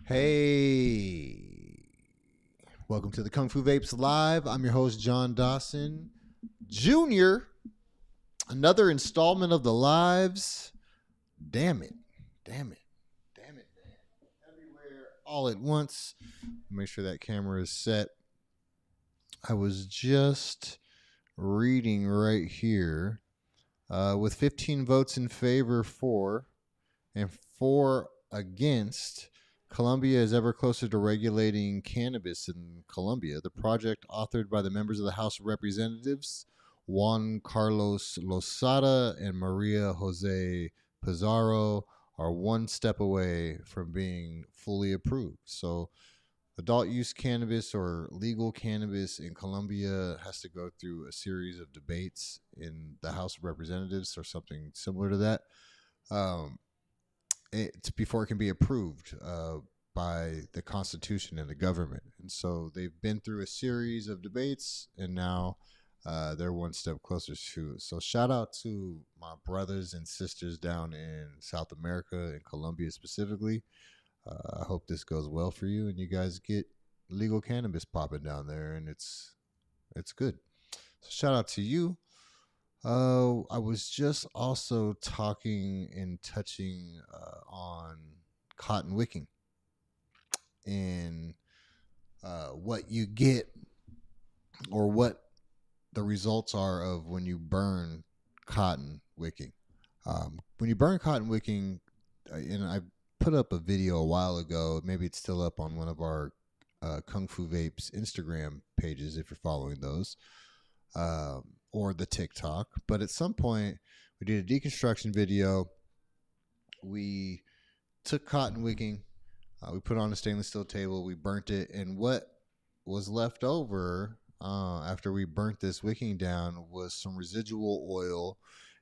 Hey, welcome to the Kung Fu Vapes Live. I'm your host, John Dawson Jr. Another installment of the lives. Damn it. Damn it. Damn it, man. Everywhere, all at once. Make sure that camera is set. I was just reading right here with 15 votes in favor for and 4 against. Colombia is ever closer to regulating cannabis in Colombia. The project, authored by the members of the House of Representatives, Juan Carlos Losada and Maria Jose Pizarro, are one step away from being fully approved. So, adult use cannabis or legal cannabis in Colombia has to go through a series of debates in the House of Representatives or something similar to that. It's before it can be approved by the Constitution and the government. And so they've been through a series of debates, and now they're one step closer to it. So shout out to my brothers and sisters down in South America, in Colombia specifically. I hope this goes well for you, and you guys get legal cannabis popping down there, and it's good. So shout out to you. I was just also talking and touching on cotton wicking and what you get or what the results are of when you burn cotton wicking. When you burn cotton wicking, and I put up a video a while ago, maybe it's still up on one of our Kung Fu Vapes Instagram pages if you're following those. Or the TikTok, but at some point we did a deconstruction video. We took cotton wicking, we put it on a stainless steel table, we burnt it, and what was left over after we burnt this wicking down was some residual oil,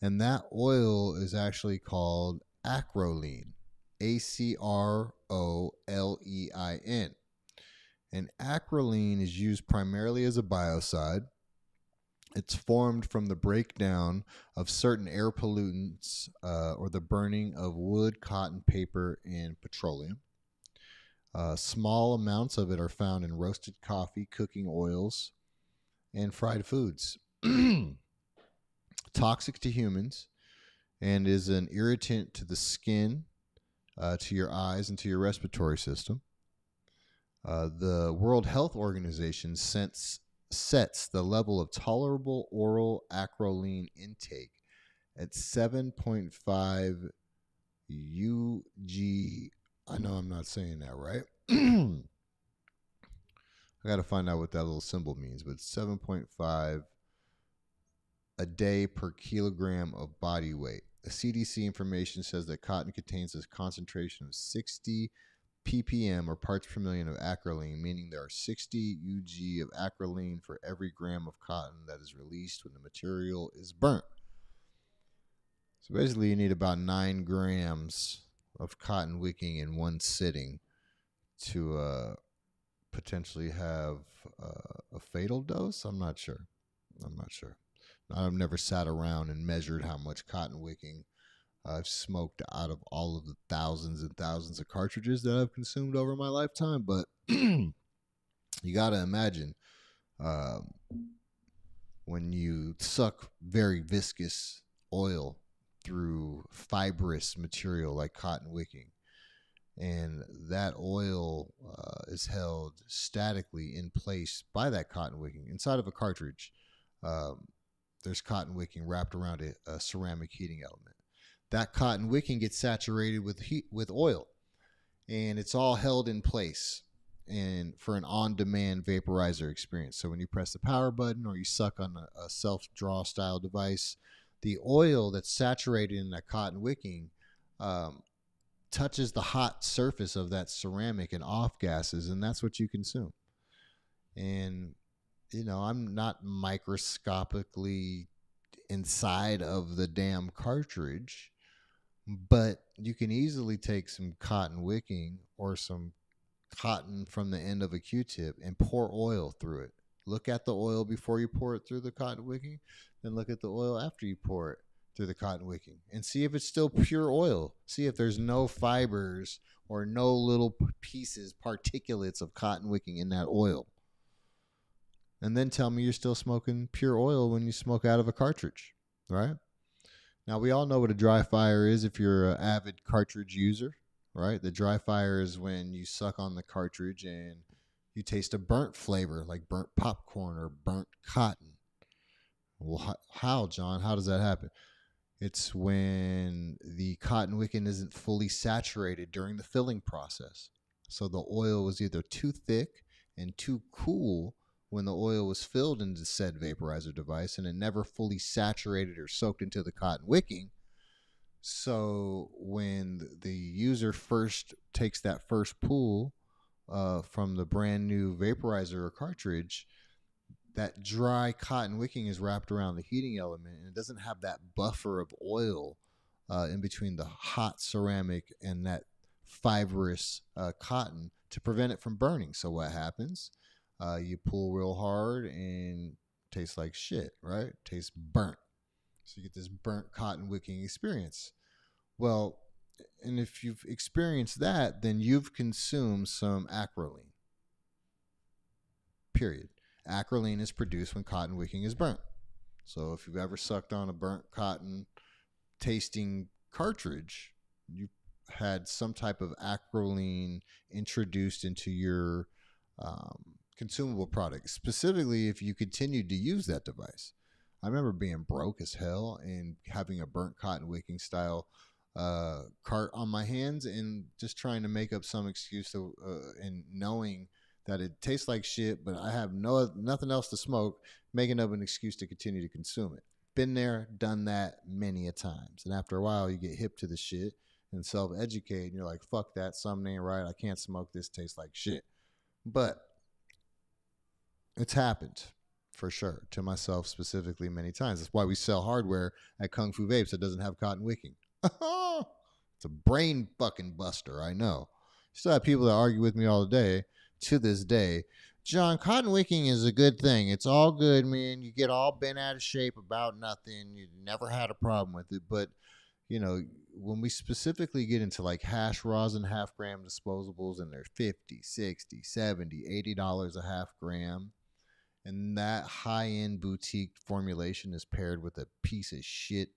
and that oil is actually called acrolein, acrolein, and acrolein is used primarily as a biocide. It's formed from the breakdown of certain air pollutants or the burning of wood, cotton, paper, and petroleum. Small amounts of it are found in roasted coffee, cooking oils, and fried foods. Toxic to humans and is an irritant to the skin, to your eyes, and to your respiratory system. The World Health Organization sets the level of tolerable oral acrolein intake at 7.5 UG. I know I'm not saying that right. I got to find out what that little symbol means, but 7.5 a day per kilogram of body weight. The CDC information says that cotton contains a concentration of 60 ppm or parts per million of acrolein, meaning there are 60 UG of acrolein for every gram of cotton that is released when the material is burnt. So basically you need about 9 grams of cotton wicking in one sitting to potentially have a fatal dose. I'm not sure. I've never sat around and measured how much cotton wicking I've smoked out of all of the thousands and thousands of cartridges that I've consumed over my lifetime. But you got to imagine when you suck very viscous oil through fibrous material like cotton wicking, and that oil is held statically in place by that cotton wicking inside of a cartridge. There's cotton wicking wrapped around a ceramic heating element. That cotton wicking gets saturated with oil, and it's all held in place and for an on-demand vaporizer experience. So when you press the power button or you suck on a self-draw style device, the oil that's saturated in that cotton wicking touches the hot surface of that ceramic and off gases, and that's what you consume. And I'm not microscopically inside of the damn cartridge, but you can easily take some cotton wicking or some cotton from the end of a Q-tip and pour oil through it. Look at the oil before you pour it through the cotton wicking, then look at the oil after you pour it. through the cotton wicking and see if it's still pure oil. See if there's no fibers or no little pieces, particulates of cotton wicking in that oil. And then tell me you're still smoking pure oil when you smoke out of a cartridge, right? Now, we all know what a dry fire is if you're an avid cartridge user, right? The dry fire is when you suck on the cartridge and you taste a burnt flavor, like burnt popcorn or burnt cotton. Well, how, John? How does that happen? It's when the cotton wicking isn't fully saturated during the filling process. So the oil was either too thick and too cool when the oil was filled into said vaporizer device, and it never fully saturated or soaked into the cotton wicking. So when the user first takes that first pull from the brand new vaporizer or cartridge, that dry cotton wicking is wrapped around the heating element, and it doesn't have that buffer of oil in between the hot ceramic and that fibrous cotton to prevent it from burning. So what happens? You pull real hard and tastes like shit, right? Tastes burnt. So you get this burnt cotton wicking experience. Well, and if you've experienced that, then you've consumed some acrolein. Period. Acrolein is produced when cotton wicking is burnt. So if you've ever sucked on a burnt cotton tasting cartridge, you've had some type of acrolein introduced into your consumable product, specifically if you continued to use that device. I remember being broke as hell and having a burnt cotton wicking style cart on my hands and just trying to make up some excuse to, and knowing that it tastes like shit, but I have nothing else to smoke, making up an excuse to continue to consume it. Been there, done that many a times. And after a while, you get hip to the shit and self-educate, and you're like, fuck that, something ain't right. I can't smoke this, tastes like shit. But it's happened for sure to myself specifically many times. That's why we sell hardware at Kung Fu Vapes that doesn't have cotton wicking. It's a brain fucking buster, I know. Still have people that argue with me all day to this day. John, cotton wicking is a good thing. It's all good, man. You get all bent out of shape about nothing. You never had a problem with it. But, you know, when we specifically get into like hash rosin half gram disposables and they're $50, $60, $70, $80 a half gram, and that high-end boutique formulation is paired with a piece of shit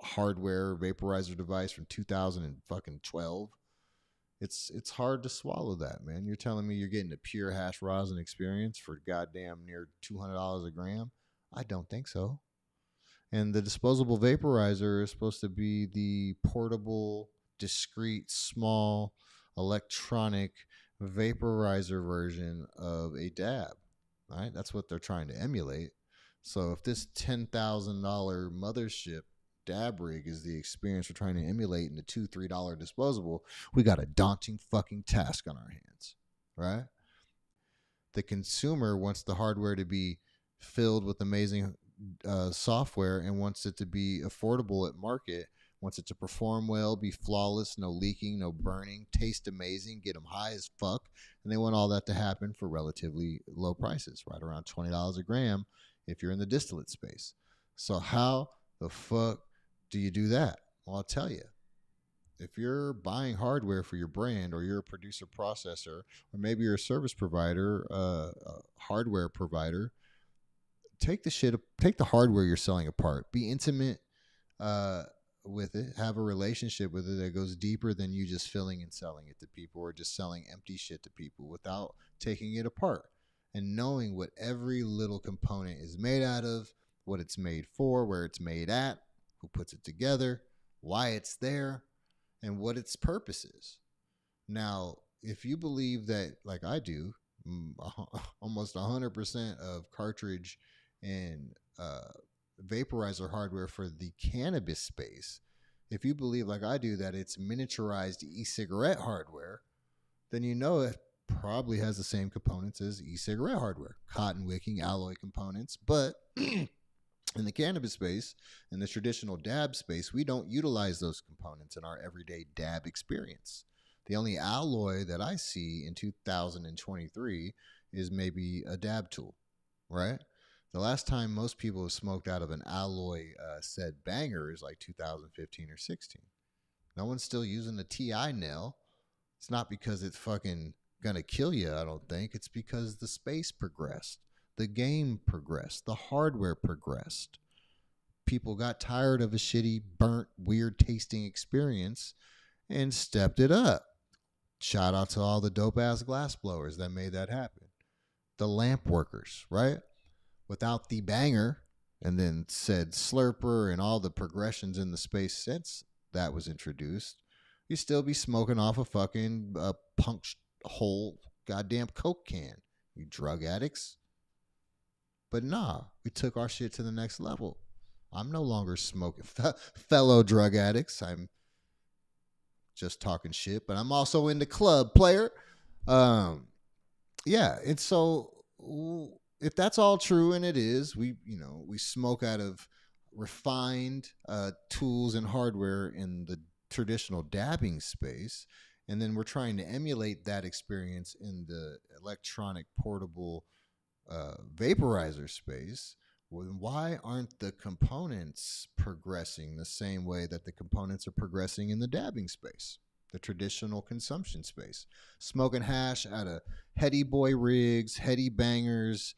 hardware vaporizer device from 2012. It's hard to swallow that, man. You're telling me you're getting a pure hash rosin experience for goddamn near $200 a gram? I don't think so. And the disposable vaporizer is supposed to be the portable, discreet, small, electronic vaporizer version of a dab. Right? That's what they're trying to emulate. So if this $10,000 mothership dab rig is the experience we're trying to emulate in the $2-3 disposable, we got a daunting fucking task on our hands, right? The consumer wants the hardware to be filled with amazing software and wants it to be affordable at market, wants it to perform well, be flawless, no leaking, no burning, taste amazing, get them high as fuck, and they want all that to happen for relatively low prices, right around $20 a gram if you're in the distillate space. So how the fuck do you do that? Well, I'll tell you. If you're buying hardware for your brand, or you're a producer processor, or maybe you're a service provider, a hardware provider, take the hardware you're selling apart. Be intimate with it. Have a relationship with it that goes deeper than you just filling and selling it to people, or just selling empty shit to people without taking it apart and knowing what every little component is made out of, what it's made for, where it's made at, who puts it together, why it's there, and what its purpose is. Now, if you believe that, like I do, almost 100% of cartridge and vaporizer hardware for the cannabis space, if you believe, like I do, that it's miniaturized e-cigarette hardware, then you know it probably has the same components as e-cigarette hardware, cotton wicking, alloy components. But in the cannabis space, in the traditional dab space, we don't utilize those components in our everyday dab experience. The only alloy that I see in 2023 is maybe a dab tool, right? The last time most people have smoked out of an alloy said banger is like 2015 or 16. No one's still using the TI nail. It's not because it's fucking gonna kill you, I don't think. It's because the space progressed, the game progressed, the hardware progressed. People got tired of a shitty, burnt, weird tasting experience and stepped it up. Shout out to all the dope ass glass blowers that made that happen. The lamp workers, right? Without the banger and then said slurper and all the progressions in the space since that was introduced, you still be smoking off a fucking punched hole goddamn Coke can, you drug addicts. But nah, we took our shit to the next level. I'm no longer smoking. Fellow drug addicts, I'm just talking shit, but I'm also in the club, player. Um, yeah, and so if that's all true, and it is, we smoke out of refined tools and hardware in the traditional dabbing space, and then we're trying to emulate that experience in the electronic portable vaporizer space. Well, why aren't the components progressing the same way that the components are progressing in the dabbing space, the traditional consumption space? Smoking hash out of heady boy rigs, heady bangers,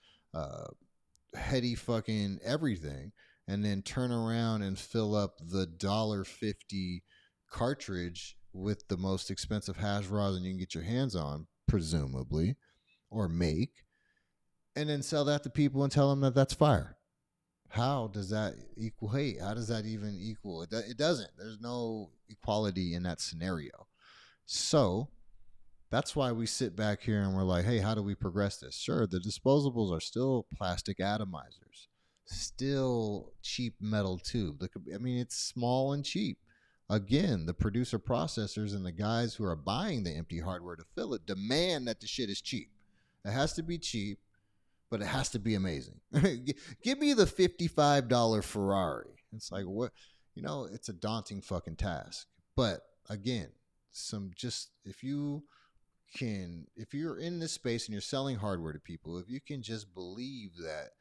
heady fucking everything, and then turn around and fill up the $1.50 cartridge with the most expensive hash rosin you can get your hands on, presumably, or make, and then sell that to people and tell them that that's fire. How does that equate? How does that even equal? It doesn't. There's no equality in that scenario. So that's why we sit back here and we're like, hey, how do we progress this? Sure, the disposables are still plastic atomizers, still cheap metal tube. I mean, it's small and cheap. Again, the producer processors and the guys who are buying the empty hardware to fill it demand that the shit is cheap. It has to be cheap, but it has to be amazing. Give me the $55 Ferrari. It's like, what? It's a daunting fucking task. But again, if you're in this space and you're selling hardware to people, if you can just believe that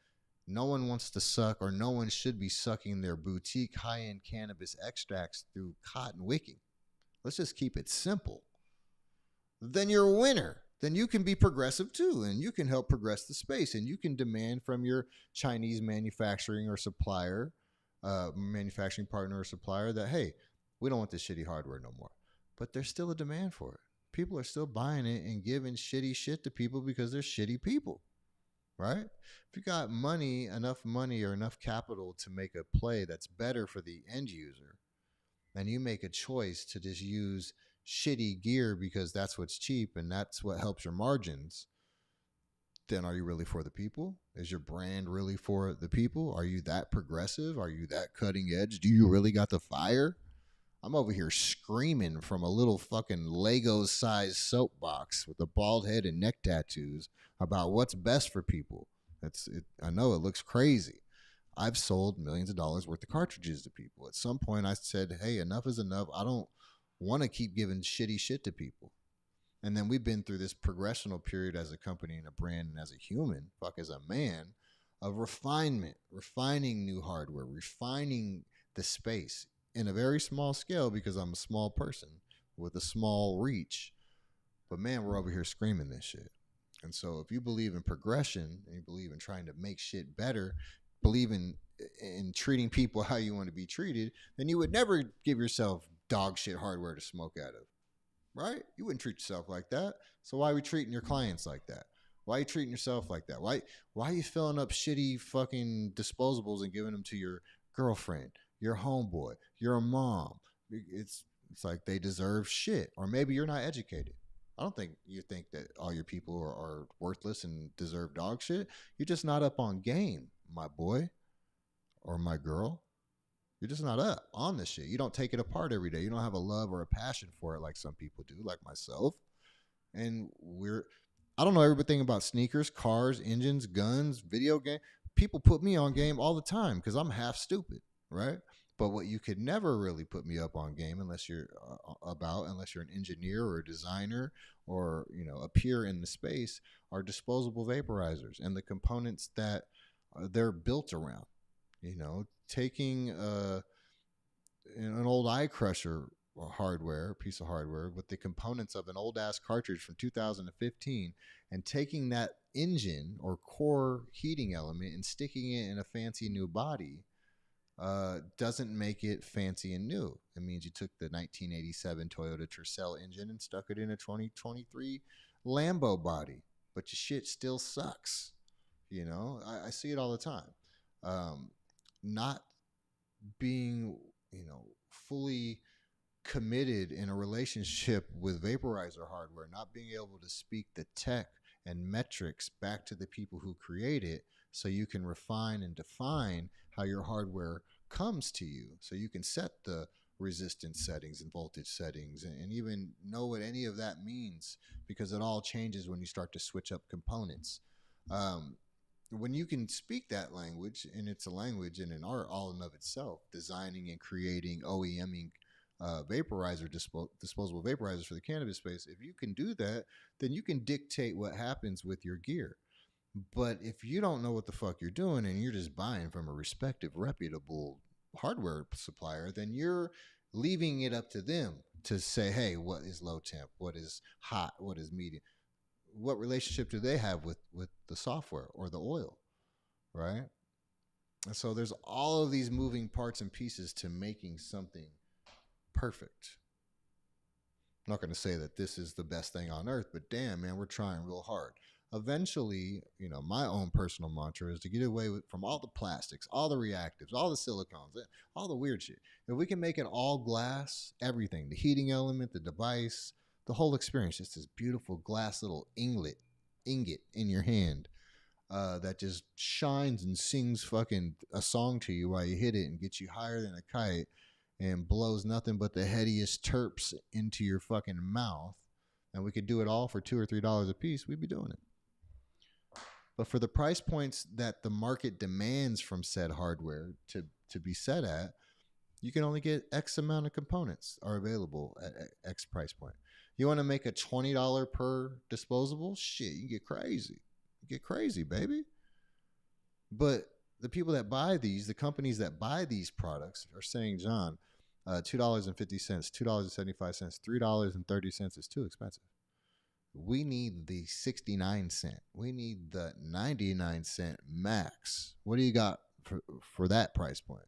no one wants to suck, or no one should be sucking their boutique high-end cannabis extracts through cotton wicking. Let's just keep it simple. Then you're a winner. Then you can be progressive too, and you can help progress the space, and you can demand from your Chinese manufacturing partner or supplier that, hey, we don't want this shitty hardware no more. But there's still a demand for it. People are still buying it and giving shitty shit to people because they're shitty people, right? If you got enough money or enough capital to make a play that's better for the end user, and you make a choice to just use shitty gear because that's what's cheap and that's what helps your margins, then are you really for the people? Is your brand really for the people? Are you that progressive? Are you that cutting edge? Do you really got the fire? I'm over here screaming from a little fucking Lego-sized soapbox with a bald head and neck tattoos about what's best for people. I know it looks crazy. I've sold millions of dollars worth of cartridges to people. At some point, I said, hey, enough is enough. I don't want to keep giving shitty shit to people. And then we've been through this progressional period as a company and a brand and as a human, as a man, of refinement, refining new hardware, refining the space in a very small scale because I'm a small person with a small reach. But man, we're over here screaming this shit. And so if you believe in progression and you believe in trying to make shit better, believe in treating people how you want to be treated, then you would never give yourself dog shit hardware to smoke out of, right? You wouldn't treat yourself like that. So why are we treating your clients like that? Why are you treating yourself like that? Why are you filling up shitty fucking disposables and giving them to your girlfriend, your homeboy, your mom? It's like they deserve shit. Or maybe you're not educated. I don't think you think that all your people are worthless and deserve dog shit. You're just not up on game, my boy or my girl. You're just not up on this shit. You don't take it apart every day. You don't have a love or a passion for it like some people do, like myself. And I don't know everything about sneakers, cars, engines, guns, video game. People put me on game all the time because I'm half stupid, right? But what you could never really put me up on game unless you're an engineer or a designer or a peer in the space, are disposable vaporizers and the components that they're built around. Taking an old eye crusher piece of hardware with the components of an old ass cartridge from 2015 and taking that engine or core heating element and sticking it in a fancy new body doesn't make it fancy and new. It means you took the 1987 Toyota Tercel engine and stuck it in a 2023 Lambo body, but your shit still sucks. I see it all the time. Not being, fully committed in a relationship with vaporizer hardware, not being able to speak the tech and metrics back to the people who create it so you can refine and define how your hardware comes to you, so you can set the resistance settings and voltage settings and even know what any of that means, because it all changes when you start to switch up components. When you can speak that language, and it's a language and an art all in of itself, designing and creating, OEMing disposable vaporizers for the cannabis space, if you can do that, then you can dictate what happens with your gear. But if you don't know what the fuck you're doing and you're just buying from a respective, reputable hardware supplier, then you're leaving it up to them to say, hey, what is low temp? What is hot? What is medium? What relationship do they have with the software or the oil, right? And so there's all of these moving parts and pieces to making something perfect. I'm not going to say that this is the best thing on earth, but damn, man, we're trying real hard. Eventually, my own personal mantra is to get away from all the plastics, all the reactives, all the silicones, all the weird shit. If we can make it all glass, everything, the heating element, the device, the whole experience, just this beautiful glass little ingot in your hand that just shines and sings fucking a song to you while you hit it and gets you higher than a kite and blows nothing but the headiest terps into your fucking mouth, and we could do it all for $2 or $3 a piece, we'd be doing it. But for the price points that the market demands from said hardware to be set at, you can only get X amount of components are available at X price point. You want to make a $20 per disposable? Shit, you get crazy. You get crazy, baby. But the people that buy these, the companies that buy these products are saying, John, $2.50, $2.75, $3.30 is too expensive. We need the 69-cent. We need the 99-cent max. What do you got for that price point?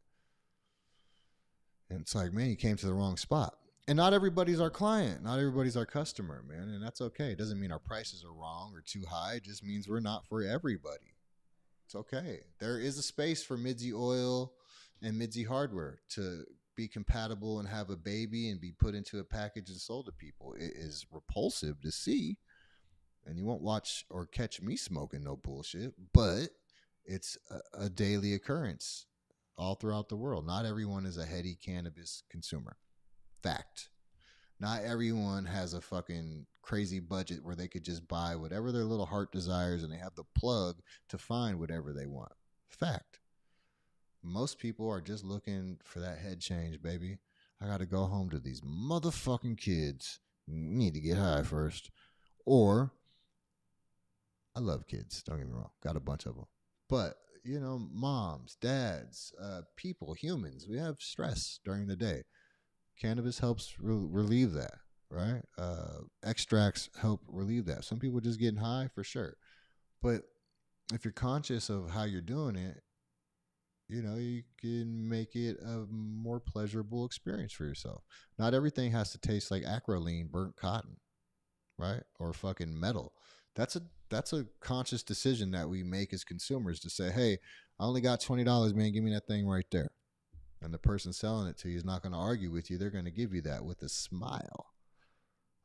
And it's like, man, you came to the wrong spot. And not everybody's our client. Not everybody's our customer, man. And that's okay. It doesn't mean our prices are wrong or too high. It just means we're not for everybody. It's okay. There is a space for Midzi oil and Midzi hardware to be compatible and have a baby and be put into a package and sold to people. It is repulsive to see, and you won't watch or catch me smoking no bullshit, but it's a daily occurrence all throughout the world. Not everyone is a heady cannabis consumer. Fact. Not everyone has a fucking crazy budget where they could just buy whatever their little heart desires and they have the plug to find whatever they want. Fact. Most people are just looking for that head change, baby. I got to go home to these motherfucking kids. Need to get high first. Or, I love kids, don't get me wrong. Got a bunch of them. But, moms, dads, people, humans, we have stress during the day. Cannabis helps relieve that, right? Extracts help relieve that. Some people just getting high for sure. But if you're conscious of how you're doing it, you can make it a more pleasurable experience for yourself. Not everything has to taste like acrolein, burnt cotton, right? Or fucking metal. That's a conscious decision that we make as consumers to say, hey, I only got $20, man. Give me that thing right there. And the person selling it to you is not going to argue with you. They're going to give you that with a smile.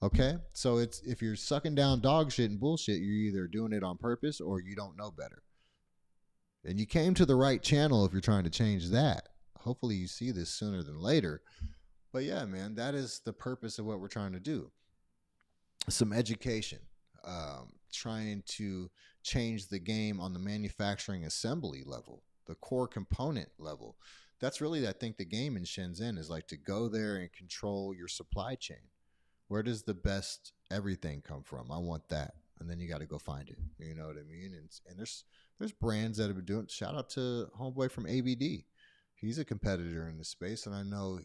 Okay? So it's if you're sucking down dog shit and bullshit, you're either doing it on purpose or you don't know better. And you came to the right channel if you're trying to change that. Hopefully you see this sooner than later. But yeah, man, that is the purpose of what we're trying to do. Some education. Trying to change the game on the manufacturing assembly level, the core component level. That's really, I think, the game in Shenzhen is like to go there and control your supply chain. Where does the best everything come from? I want that. and then you got to go find it. You know what I mean? And there's brands that have been doing. Shout out to homeboy from ABD. He's a competitor in the space, and I know,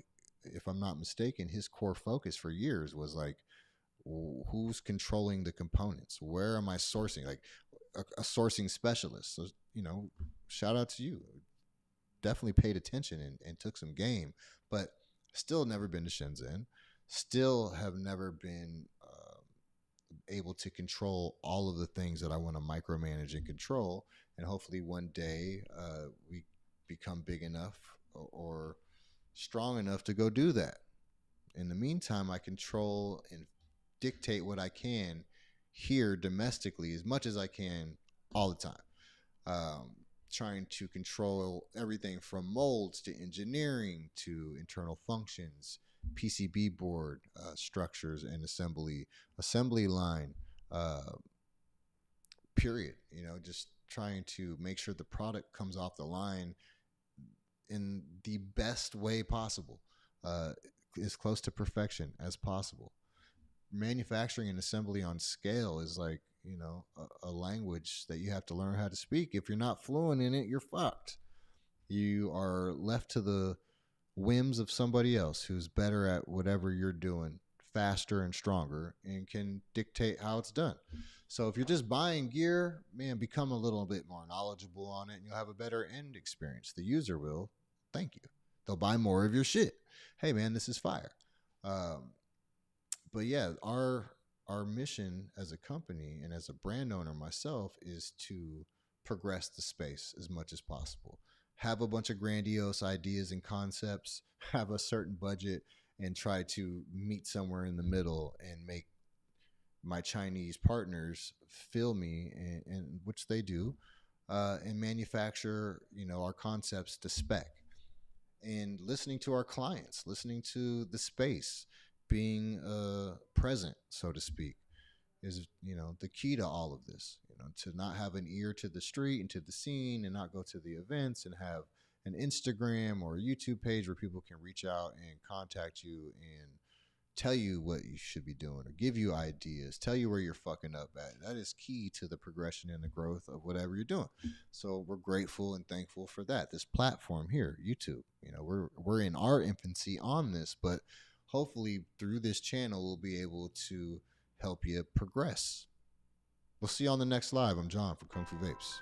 if I'm not mistaken, his core focus for years was like, who's controlling the components? Where am I sourcing? Like a sourcing specialist. So, shout out to you. Definitely paid attention and took some game, but still never been to Shenzhen. Still have never been able to control all of the things that I want to micromanage and control. And hopefully one day we become big enough or strong enough to go do that. In the meantime, I control and dictate what I can here domestically as much as I can all the time. Trying to control everything from molds to engineering to internal functions, PCB board structures and assembly line, period. Just trying to make sure the product comes off the line in the best way possible, as close to perfection as possible. Manufacturing and assembly on scale is like, a language that you have to learn how to speak. If you're not fluent in it, you're fucked. You are left to the whims of somebody else who's better at whatever you're doing, faster and stronger, and can dictate how it's done. So if you're just buying gear, man, become a little bit more knowledgeable on it, and you'll have a better end experience. The user will thank you. They'll buy more of your shit. Hey, man, this is fire. But yeah, our mission as a company and as a brand owner myself is to progress the space as much as possible. Have a bunch of grandiose ideas and concepts, have a certain budget, and try to meet somewhere in the middle and make my Chinese partners feel me, and which they do, and manufacture, our concepts to spec. And listening to our clients, listening to the space, being present, so to speak, is the key to all of this. To not have an ear to the street and to the scene, and not go to the events, and have an Instagram or a YouTube page where people can reach out and contact you and tell you what you should be doing, or give you ideas, tell you where you're fucking up at. That is key to the progression and the growth of whatever you're doing. So we're grateful and thankful for that. This platform here, YouTube, we're in our infancy on this, but hopefully through this channel we'll be able to help you progress. We'll see you on the next live. I'm John for Kung Fu Vapes.